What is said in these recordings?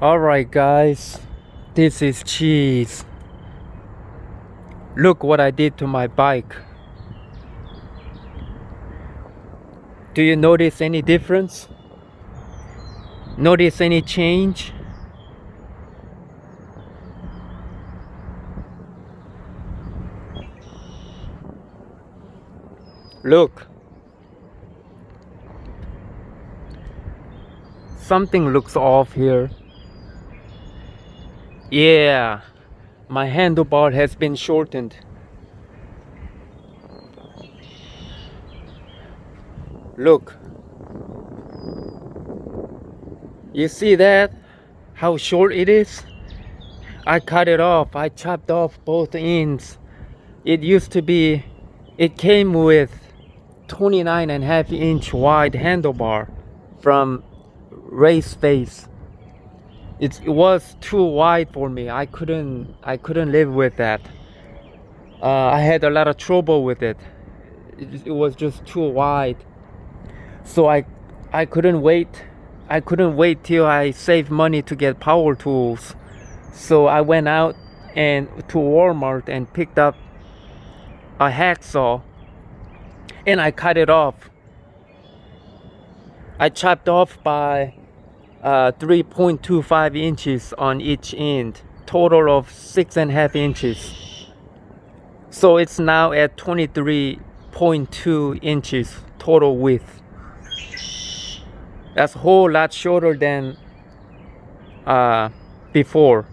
Alright guys, this is cheese. Look what I did to my bike. Do you notice any difference? Notice any change? Look. Something looks off here. Yeah, my handlebar has been shortened. Look. You see that? How short it is? I cut it off. I chopped off both ends. It came with 29.5-inch wide handlebar from race face. It was too wide for me. I couldn't live with that. I had a lot of trouble with it. It was just too wide. So I couldn't wait. I couldn't wait till I saved money to get power tools. So I went out and to Walmart and picked up a hacksaw and I cut it off. I chopped off by 3.25 inches on each end, total of 6.5 inches. So it's now at 23.2 inches total width. That's a whole lot shorter than before.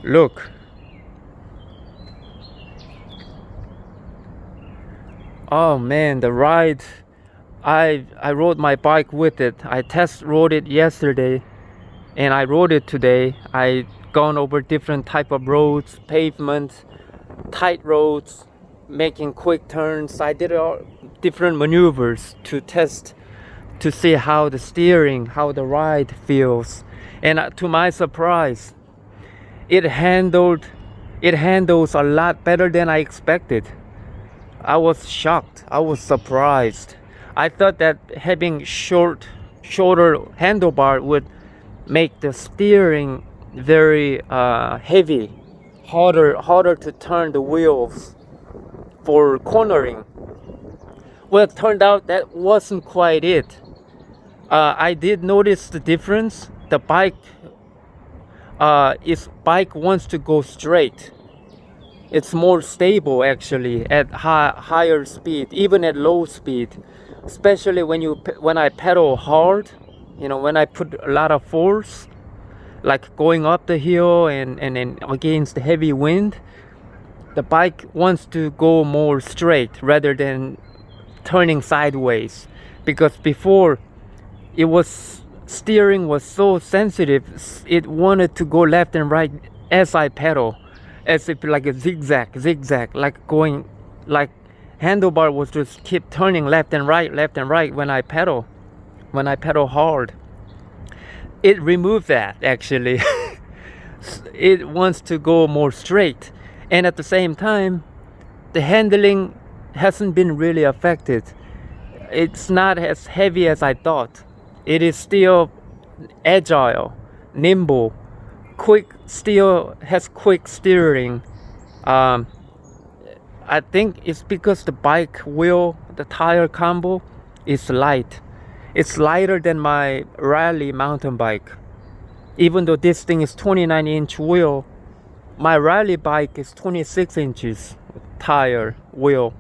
Look. Oh man, the ride. I rode my bike with it. I test rode it yesterday and I rode it today. I gone over different type of roads, pavement, tight roads, making quick turns. I did all different maneuvers to test to see how the steering, how the ride feels. And to my surprise, it handles a lot better than I expected. I was shocked. I was surprised. I thought that having shorter handlebar would make the steering very heavy, harder to turn the wheels for cornering. Well, it turned out that wasn't quite it. I did notice the difference. The bike wants to go straight. It's more stable actually at higher speed, even at low speed. Especially when I pedal hard, when I put a lot of force, like going up the hill and against the heavy wind, the bike wants to go more straight rather than turning sideways. Because before, steering was so sensitive, it wanted to go left and right as I pedal, as if like a zigzag, like going, like handlebar was just keep turning left and right when I pedal hard. It removed that actually. It wants to go more straight, and at the same time, the handling hasn't been really affected. It's not as heavy as I thought. It is still agile, nimble, still has quick steering. I think it's because the bike wheel, the tire combo is light. It's lighter than my rally mountain bike. Even though this thing is 29-inch wheel, my rally bike is 26 inches tire wheel.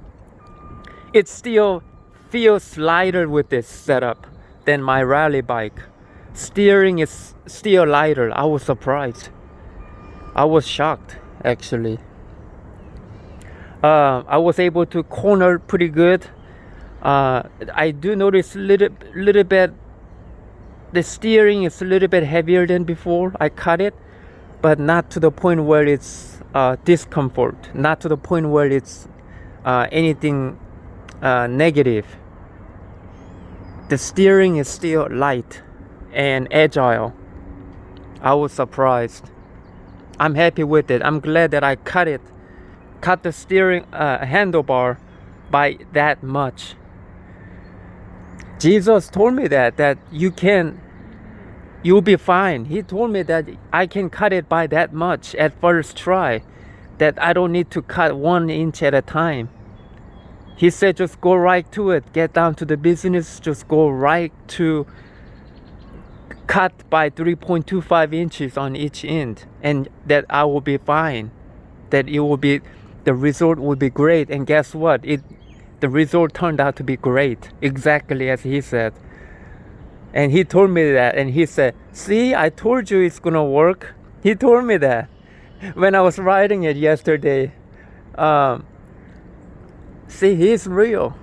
It still feels lighter with this setup than my rally bike. Steering is still lighter. I was surprised. I was shocked actually. I was able to corner pretty good. I do notice little bit the steering is a little bit heavier than before. I cut it, but not to the point where it's discomfort, not to the point where it's anything negative. The steering is still light and agile. I was surprised. I'm happy with it. I'm glad that I cut the steering handlebar by that much. Jesus told me that you'll be fine. He told me that I can cut it by that much at first try, that I don't need to cut 1 inch at a time. He said just go right to it, get down to the business, just go right to cut by 3.25 inches on each end, and that I will be fine, that the result will be great. And guess what, the result turned out to be great, exactly as he said. And he told me that, and he said, see, I told you it's gonna work. He told me that when I was writing it yesterday. See, he's real.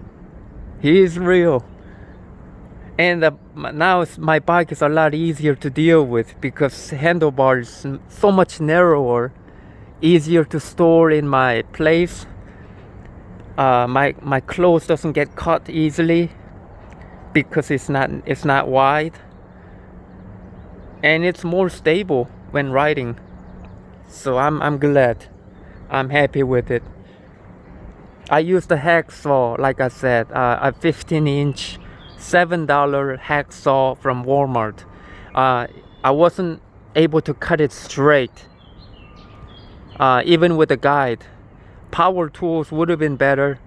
He is real. And now my bike is a lot easier to deal with because handlebar is so much narrower, easier to store in my place. My clothes doesn't get caught easily because it's not wide, and it's more stable when riding. So I'm glad. I'm happy with it. I used the hacksaw, like I said, a 15-inch $7 hacksaw from Walmart. I wasn't able to cut it straight, even with a guide. Power tools would have been better,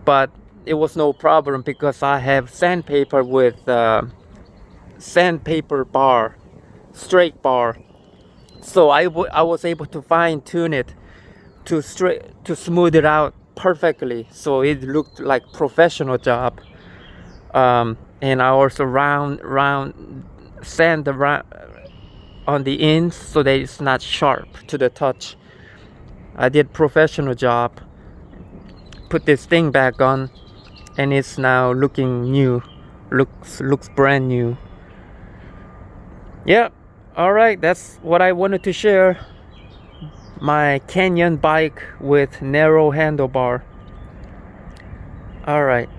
but it was no problem because I have sandpaper with sandpaper bar, straight bar. So I was able to fine tune it to smooth it out perfectly, so it looked like professional job. And I also sand around on the ends so that it's not sharp to the touch. I did professional job. Put this thing back on, and it's now looking new. Looks brand new. Yeah. All right, that's what I wanted to share. My Canyon bike with narrow handlebar. All right.